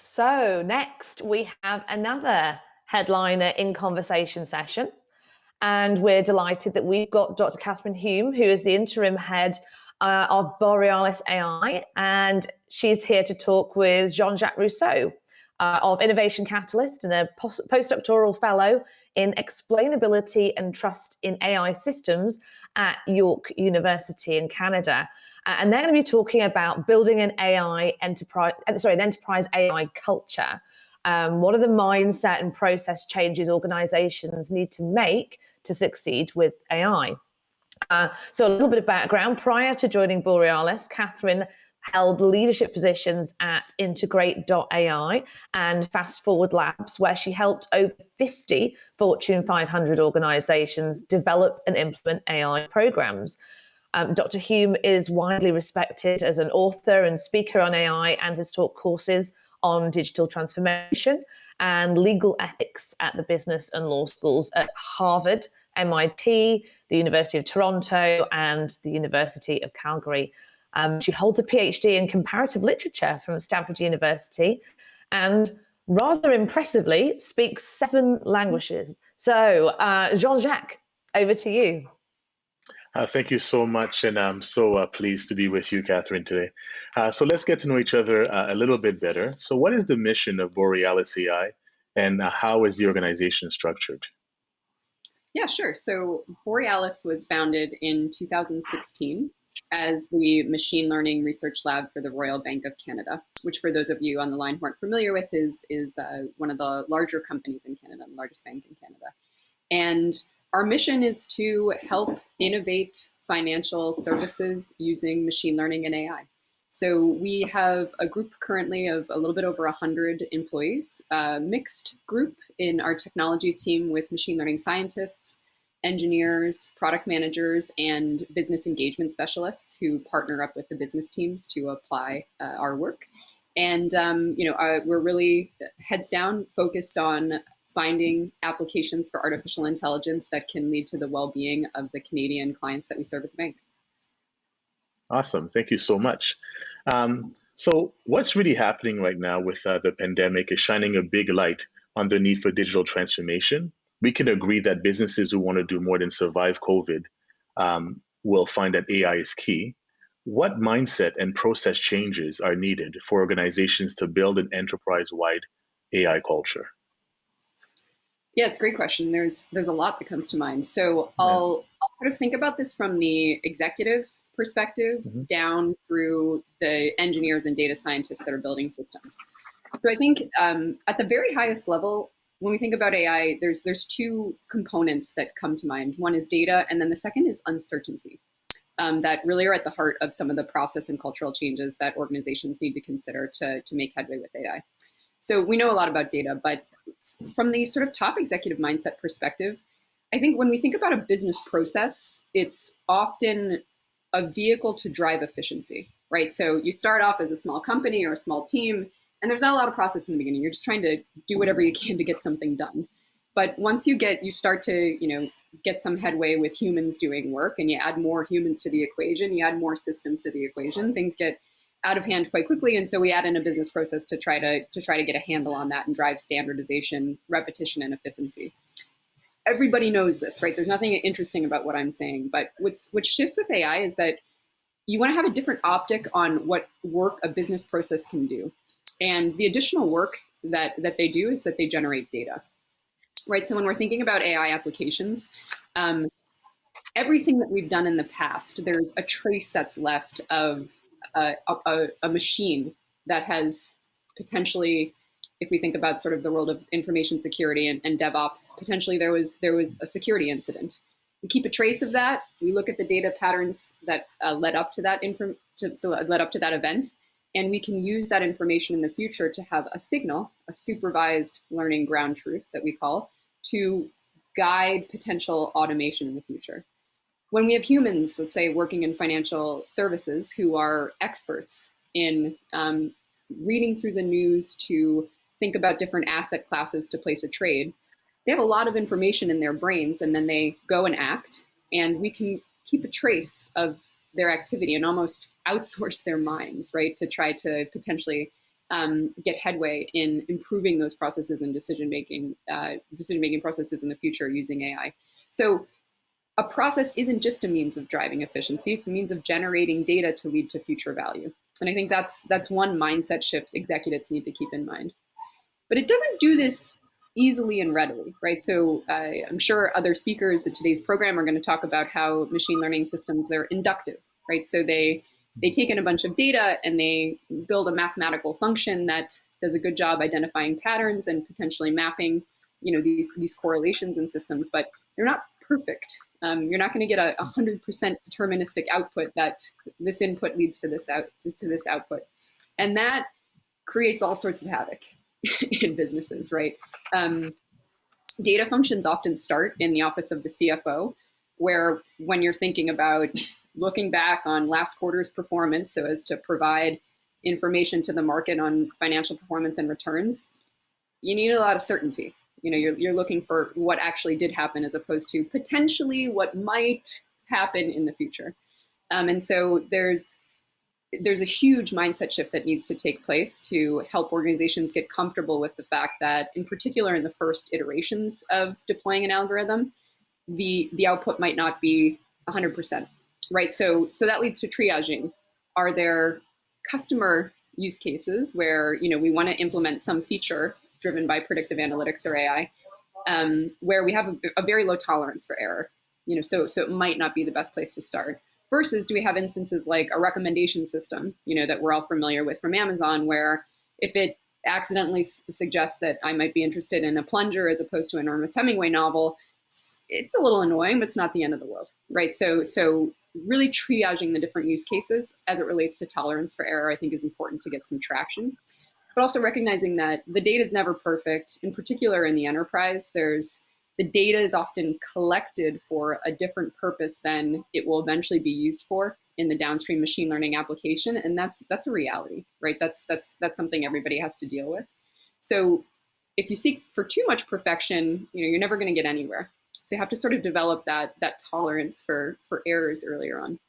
So next we have another headliner in conversation session. And we're delighted that we've got Dr. Kathryn Hume, who is the interim head of Borealis AI. And she's here to talk with Jean-Jacques Rousseau of Innovation Catalyst and a postdoctoral fellow in explainability and trust in AI systems at York University in Canada. And they're going to be talking about building an enterprise AI culture. What are the mindset and process changes organizations need to make to succeed with AI? So a little bit of background. Prior to joining Borealis, Kathryn held leadership positions at Integrate.ai and Fast Forward Labs, where she helped over 50 Fortune 500 organizations develop and implement AI programs. Dr. Hume is widely respected as an author and speaker on AI and has taught courses on digital transformation and legal ethics at the business and law schools at Harvard, MIT, the University of Toronto, and the University of Calgary. She holds a PhD in comparative literature from Stanford University and rather impressively speaks 7 languages. So, Jean-Jacques, over to you. Thank you so much, and I'm so pleased to be with you, Kathryn, today. So let's get to know each other a little bit better. So what is the mission of Borealis AI, and how is the organization structured? Yeah, sure. So Borealis was founded in 2016 as the Machine Learning Research Lab for the Royal Bank of Canada, which for those of you on the line who aren't familiar with is one of the larger companies in Canada, the largest bank in Canada. And our mission is to help innovate financial services using machine learning and AI. So we have a group currently of a little bit over 100 employees, a mixed group in our technology team with machine learning scientists, engineers, product managers, and business engagement specialists who partner up with the business teams to apply our work. And we're really heads down, focused on finding applications for artificial intelligence that can lead to the well-being of the Canadian clients that we serve at the bank. Awesome. Thank you so much. So what's really happening right now with the pandemic is shining a big light on the need for digital transformation. We can agree that businesses who want to do more than survive COVID will find that AI is key. What mindset and process changes are needed for organizations to build an enterprise-wide AI culture? Yeah, it's a great question. There's a lot that comes to mind. So I'll sort of think about this from the executive perspective down through the engineers and data scientists that are building systems. So I think at the very highest level, when we think about AI, there's 2 components that come to mind. One is data, and then the second is uncertainty. That really are at the heart of some of the process and cultural changes that organizations need to consider to make headway with AI. So we know a lot about data, but from the sort of top executive mindset perspective, I think when we think about a business process, it's often a vehicle to drive efficiency, right? So you start off as a small company or a small team, and there's not a lot of process in the beginning. You're just trying to do whatever you can to get something done. But once you start to, get some headway with humans doing work, and you add more humans to the equation, you add more systems to the equation, things get out of hand quite quickly. And so we add in a business process to try to get a handle on that and drive standardization, repetition, and efficiency. Everybody knows this, right? There's nothing interesting about what I'm saying, but what shifts with AI is that you want to have a different optic on what work a business process can do. And the additional work that they do is that they generate data, right? So when we're thinking about AI applications, everything that we've done in the past, there's a trace that's left of a machine that has potentially, if we think about sort of the world of information security and DevOps, potentially there was a security incident. We keep a trace of that. We look at the data patterns that led up to that event, and we can use that information in the future to have a signal, a supervised learning ground truth that we call, to guide potential automation in the future. When we have humans, let's say, working in financial services who are experts in reading through the news to think about different asset classes to place a trade, they have a lot of information in their brains, and then they go and act, and we can keep a trace of their activity and almost outsource their minds, right, to try to potentially get headway in improving those processes and decision-making processes in the future using AI. So a process isn't just a means of driving efficiency, it's a means of generating data to lead to future value. And I think that's one mindset shift executives need to keep in mind. But it doesn't do this easily and readily, right? So I'm sure other speakers at today's program are going to talk about how machine learning systems, they're inductive, right? So they take in a bunch of data and they build a mathematical function that does a good job identifying patterns and potentially mapping, these correlations in systems, but they're not perfect. You're not going to get a 100% deterministic output that this input leads to this output. And that creates all sorts of havoc in businesses, right? Data functions often start in the office of the CFO, where when you're thinking about looking back on last quarter's performance so as to provide information to the market on financial performance and returns, you need a lot of certainty. You're looking for what actually did happen as opposed to potentially what might happen in the future. And so there's a huge mindset shift that needs to take place to help organizations get comfortable with the fact that, in particular in the first iterations of deploying an algorithm, the output might not be 100%, right? So that leads to triaging. Are there customer use cases where we want to implement some feature driven by predictive analytics or AI, where we have a very low tolerance for error, so it might not be the best place to start. Versus, do we have instances like a recommendation system, that we're all familiar with from Amazon, where if it accidentally suggests that I might be interested in a plunger as opposed to an Ernest Hemingway novel, it's a little annoying, but it's not the end of the world, right? So really triaging the different use cases as it relates to tolerance for error, I think, is important to get some traction. But also recognizing that the data is never perfect. In particular, in the enterprise, the data is often collected for a different purpose than it will eventually be used for in the downstream machine learning application, and that's a reality, right? That's something everybody has to deal with. So if you seek for too much perfection, you're never going to get anywhere. So you have to sort of develop that tolerance for errors earlier on.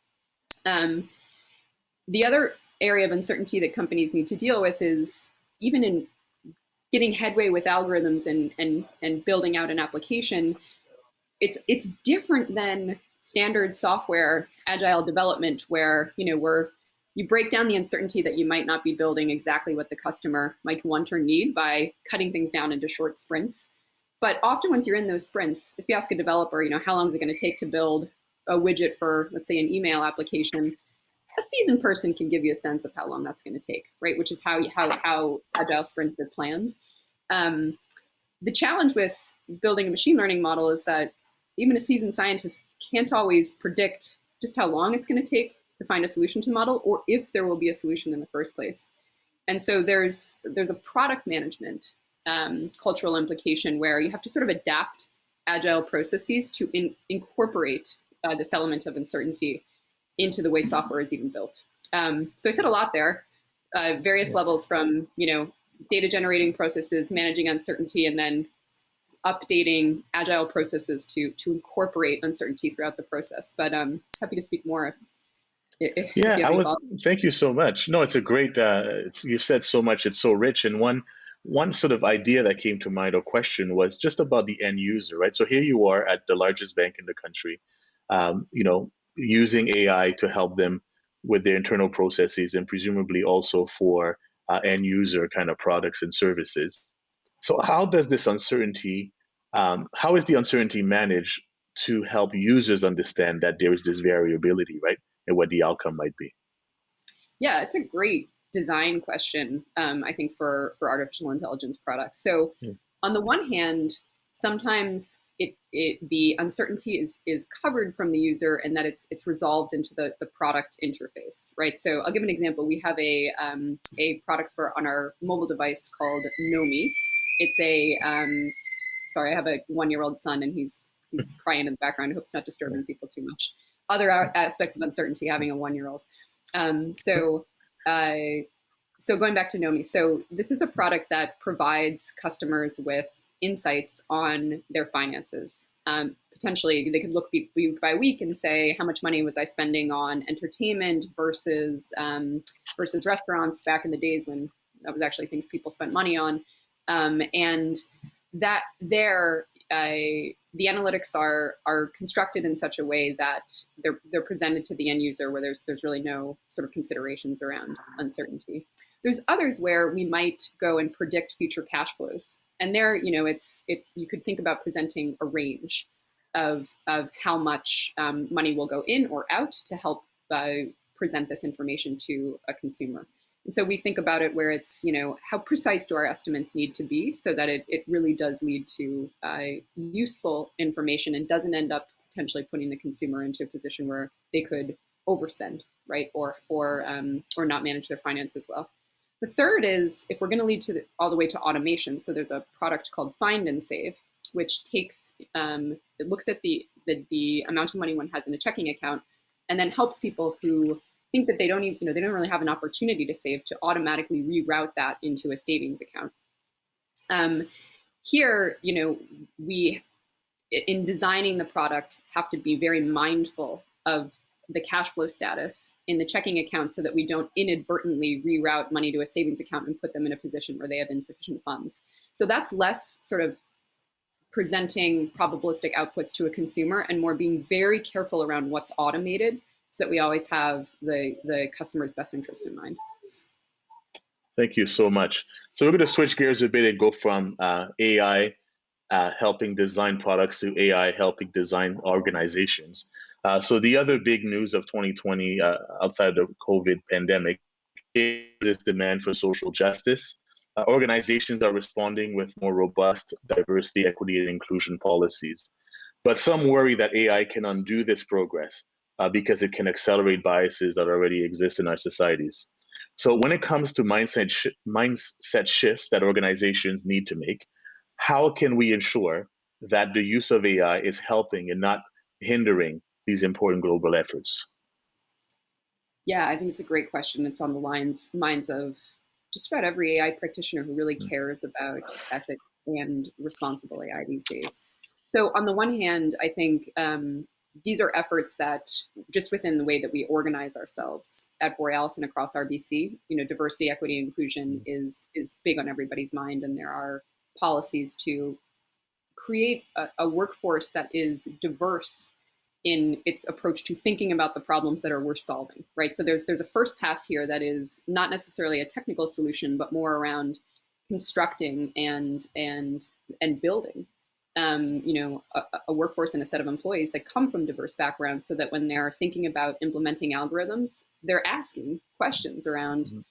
The other area of uncertainty that companies need to deal with is, even in getting headway with algorithms and building out an application, it's different than standard software agile development, where you break down the uncertainty that you might not be building exactly what the customer might want or need by cutting things down into short sprints. But often once you're in those sprints, if you ask a developer, how long is it going to take to build a widget for, let's say, an email application, a seasoned person can give you a sense of how long that's going to take, right? Which is how agile sprints are planned. The challenge with building a machine learning model is that even a seasoned scientist can't always predict just how long it's going to take to find a solution to model, or if there will be a solution in the first place. And so there's a product management cultural implication where you have to sort of adapt agile processes to incorporate this element of uncertainty into the way software is even built. So I said a lot there, various levels from, data generating processes, managing uncertainty, and then updating agile processes to incorporate uncertainty throughout the process. But I'm happy to speak more. Thank you so much. No, it's a great, you've said so much, it's so rich. And one sort of idea that came to mind or question was just about the end user, right? So here you are at the largest bank in the country, using AI to help them with their internal processes and presumably also for end user kind of products and services. So how does this uncertainty, how is the uncertainty managed to help users understand that there is this variability, right? And what the outcome might be? Yeah, it's a great design question, I think, for artificial intelligence products. So on the one hand, sometimes the uncertainty is covered from the user and that it's resolved into the product interface, right? So I'll give an example. We have a product on our mobile device called Nomi. It's sorry, I have a 1-year-old son and he's crying in the background. I hope it's not disturbing people too much. Other aspects of uncertainty, having a 1-year-old. So going back to Nomi. So this is a product that provides customers with insights on their finances. Potentially, they could look week by week and say, how much money was I spending on entertainment versus restaurants back in the days when That was actually things people spent money on. And that there, the analytics are constructed in such a way that they're presented to the end user where there's really no sort of considerations around uncertainty. There's others where we might go and predict future cash flows. And there, it's you could think about presenting a range of how much money will go in or out to help present this information to a consumer. And so we think about it where it's, how precise do our estimates need to be so that it really does lead to useful information and doesn't end up potentially putting the consumer into a position where they could overspend, right? Or not manage their finances well. The third is if we're going to lead to all the way to automation. So there's a product called Find and Save, which takes, it looks at the amount of money one has in a checking account and then helps people who think that they don't even, they don't really have an opportunity to save to automatically reroute that into a savings account. Here, we, in designing the product, have to be very mindful of the cash flow status in the checking account so that we don't inadvertently reroute money to a savings account and put them in a position where they have insufficient funds. So that's less sort of presenting probabilistic outputs to a consumer and more being very careful around what's automated so that we always have the customer's best interest in mind. Thank you so much. So we're going to switch gears a bit and go from AI helping design products to AI helping design organizations. So the other big news of 2020 outside of the COVID pandemic is this demand for social justice. Organizations are responding with more robust diversity, equity, and inclusion policies. But some worry that AI can undo this progress because it can accelerate biases that already exist in our societies. So when it comes to mindset shifts that organizations need to make, how can we ensure that the use of AI is helping and not hindering these important global efforts? Yeah, I think it's a great question. It's on the minds of just about every AI practitioner who really cares about ethics and responsible AI these days. So on the one hand, I think these are efforts that just within the way that we organize ourselves at Borealis and across RBC, diversity, equity, inclusion is big on everybody's mind. And there are policies to create a workforce that is diverse in its approach to thinking about the problems that are worth solving, right? So there's a first pass here that is not necessarily a technical solution, but more around constructing and building, a workforce and a set of employees that come from diverse backgrounds, so that when they're thinking about implementing algorithms, they're asking questions around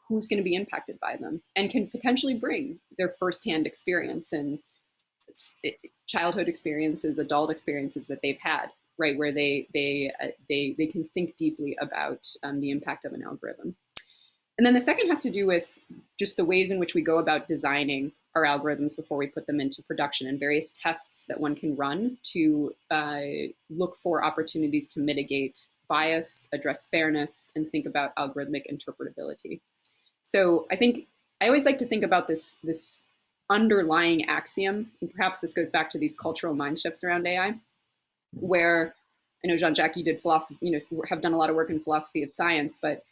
who's going to be impacted by them and can potentially bring their firsthand experience and childhood experiences, adult experiences that they've had, right, where they can think deeply about the impact of an algorithm. And then the second has to do with just the ways in which we go about designing our algorithms before we put them into production, and various tests that one can run to look for opportunities to mitigate bias, address fairness, and think about algorithmic interpretability. So I think I always like to think about this underlying axiom, and perhaps this goes back to these cultural mind shifts around AI, where I know, Jean-Jacques, you did philosophy, have done a lot of work in philosophy of science, but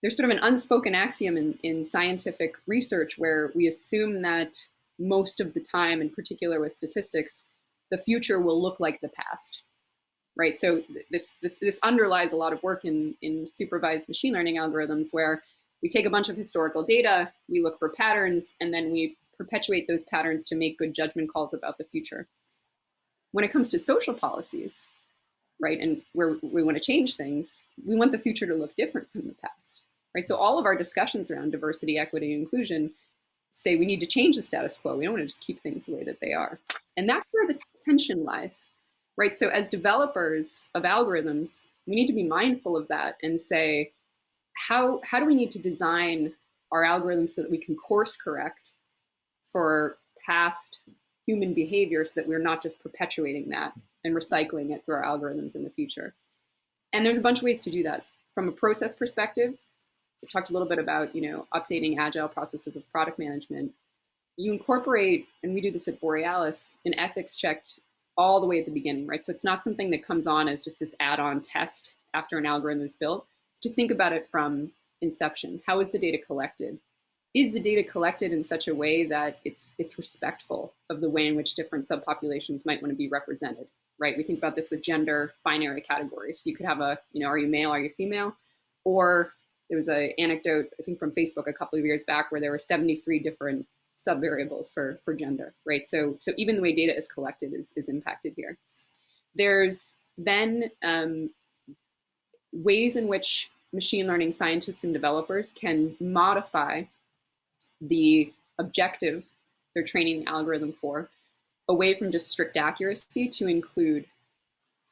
there's sort of an unspoken axiom in scientific research where we assume that most of the time, in particular with statistics, the future will look like the past, right? So this underlies a lot of work in supervised machine learning algorithms, where we take a bunch of historical data, we look for patterns, and then we perpetuate those patterns to make good judgment calls about the future. When it comes to social policies, right, and where we want to change things, we want the future to look different from the past, right? So all of our discussions around diversity, equity, and inclusion say we need to change the status quo. We don't want to just keep things the way that they are. And that's where the tension lies, right? So as developers of algorithms, we need to be mindful of that and say, how do we need to design our algorithms so that we can course correct for past human behavior, so that we're not just perpetuating that and recycling it through our algorithms in the future. And there's a bunch of ways to do that. From a process perspective, we talked a little bit about, updating agile processes of product management. You incorporate, and we do this at Borealis, an ethics check all the way at the beginning, right? So it's not something that comes on as just this add-on test after an algorithm is built. To think about it from inception. How is the data collected? is the data collected in such a way that it's respectful of the way in which different subpopulations might want to be represented, right? We think about this with gender binary categories. So you could have a, are you male, are you female? Or there was an anecdote, I think from Facebook a couple of years back, where there were 73 different subvariables for gender, right? So even the way data is collected is impacted here. There's then ways in which machine learning scientists and developers can modify the objective they're training the algorithm for away from just strict accuracy to include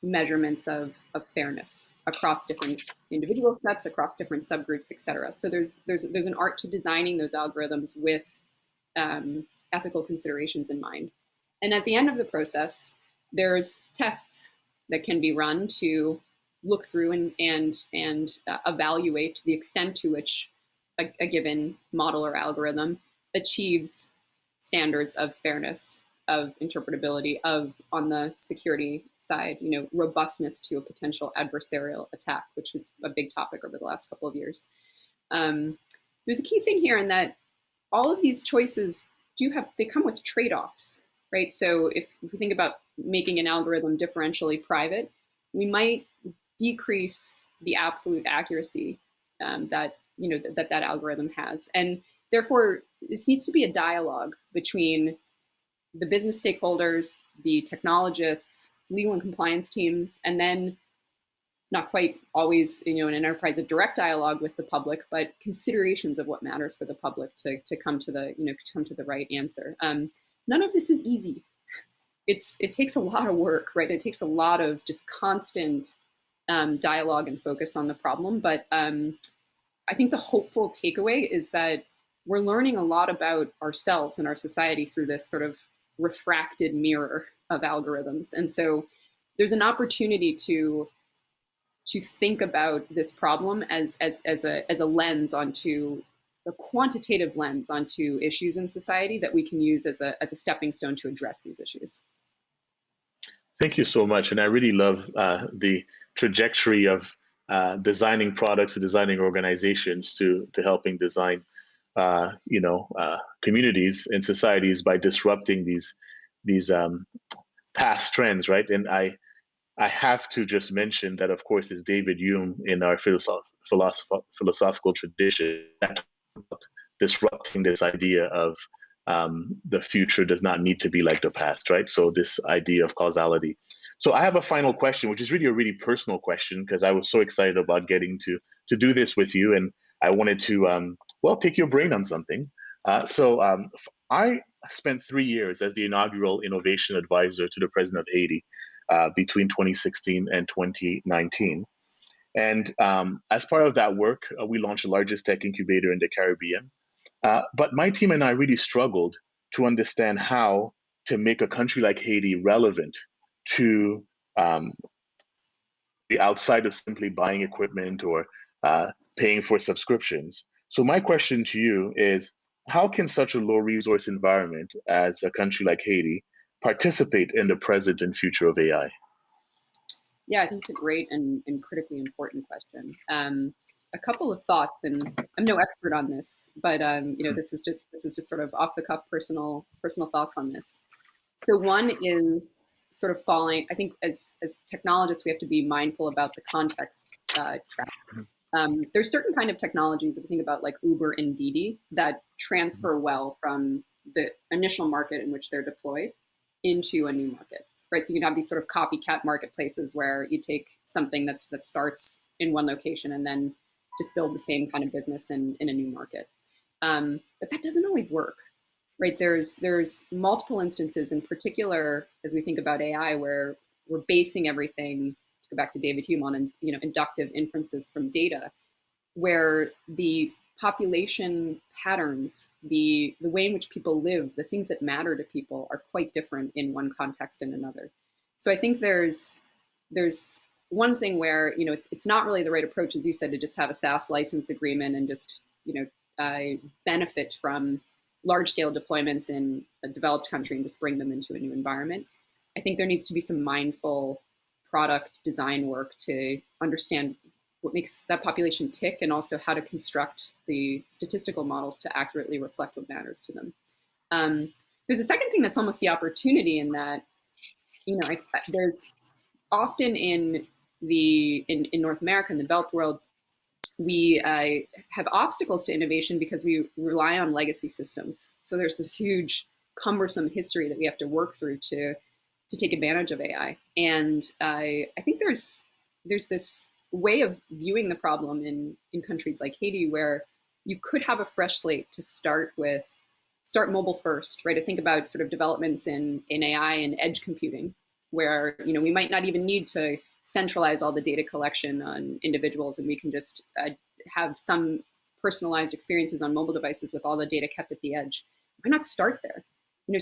measurements of fairness across different individual sets, across different subgroups, et cetera. So there's an art to designing those algorithms with ethical considerations in mind. And at the end of the process, there's tests that can be run to look through and evaluate the extent to which a given model or algorithm achieves standards of fairness, of interpretability, of, on the security side, robustness to a potential adversarial attack, which is a big topic over the last couple of years. There's a key thing here in that all of these choices they come with trade-offs, right? So if we think about making an algorithm differentially private, we might decrease the absolute accuracy that algorithm has. And therefore, this needs to be a dialogue between the business stakeholders, the technologists, legal and compliance teams, and then not quite always, in an enterprise, a direct dialogue with the public, but considerations of what matters for the public to come to the right answer. None of this is easy. It takes a lot of work, right? It takes a lot of just constant dialogue and focus on the problem. But I think the hopeful takeaway is that we're learning a lot about ourselves and our society through this sort of refracted mirror of algorithms. And so there's an opportunity to think about this problem as a lens onto a quantitative lens onto issues in society that we can use as a stepping stone to address these issues. Thank you so much. And I really love the trajectory of designing products and designing organizations to helping design communities and societies by disrupting these past trends, right? And I have to just mention that, of course, is David Hume in our philosophical tradition that disrupting this idea of the future does not need to be like the past, right? So this idea of causality. So I have a final question, which is really a really personal question, because I was so excited about getting to do this with you, and I wanted to pick your brain on something. So I spent 3 years as the inaugural innovation advisor to the president of Haiti between 2016 and 2019. And as part of that work, we launched the largest tech incubator in the Caribbean. But my team and I really struggled to understand how to make a country like Haiti relevant to the outside of simply buying equipment or paying for subscriptions. So my question to you is, how can such a low resource environment as a country like Haiti participate in the present and future of AI? Yeah, I think it's a great and critically important question. A couple of thoughts, and I'm no expert on this, but this is just sort of off the cuff personal thoughts on this. So one is sort of falling. I think as technologists, we have to be mindful about the context trap. There's certain kind of technologies, if we think about like Uber and Didi, that transfer well from the initial market in which they're deployed into a new market, right? So you can have these sort of copycat marketplaces where you take something that starts in one location and then just build the same kind of business in a new market. But that doesn't always work, right? There's multiple instances, in particular, as we think about AI, where we're basing everything, to go back to David Hume, on inductive inferences from data, where the population patterns, the way in which people live, the things that matter to people are quite different in one context and another. So I think there's one thing where it's not really the right approach, as you said, to just have a SaaS license agreement and just benefit from large-scale deployments in a developed country and just bring them into a new environment. I think there needs to be some mindful product design work to understand what makes that population tick, and also how to construct the statistical models to accurately reflect what matters to them. There's a second thing that's almost the opportunity in that, there's often in North America, in the developed world, we have obstacles to innovation because we rely on legacy systems. So there's this huge cumbersome history that we have to work through to take advantage of AI. And I think there's this way of viewing the problem in countries like Haiti where you could have a fresh slate to start mobile first, right? To think about sort of developments in AI and edge computing, where we might not even need to centralize all the data collection on individuals, and we can just have some personalized experiences on mobile devices with all the data kept at the edge. Why not start there?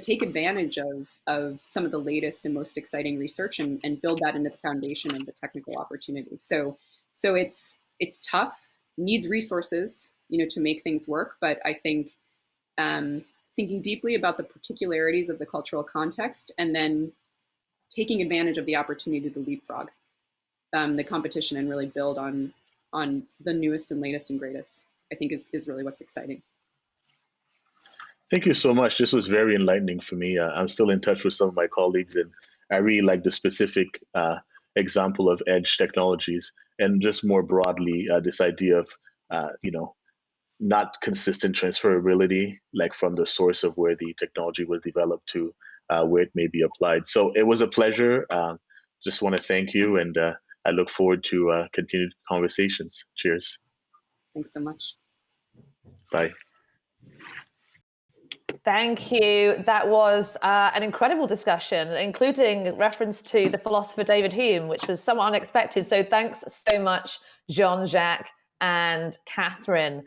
Take advantage of some of the latest and most exciting research and build that into the foundation of the technical opportunity. So it's tough, needs resources, to make things work. But I think thinking deeply about the particularities of the cultural context and then taking advantage of the opportunity to leapfrog the competition and really build on the newest and latest and greatest, I think is really what's exciting. Thank you so much. This was very enlightening for me. I'm still in touch with some of my colleagues, and I really like the specific example of edge technologies, and just more broadly, this idea of, not consistent transferability, like from the source of where the technology was developed to where it may be applied. So it was a pleasure. Just want to thank you, and I look forward to continued conversations. Cheers. Thanks so much. Bye. Thank you. That was an incredible discussion, including reference to the philosopher David Hume, which was somewhat unexpected. So thanks so much, Jean-Jacques and Kathryn.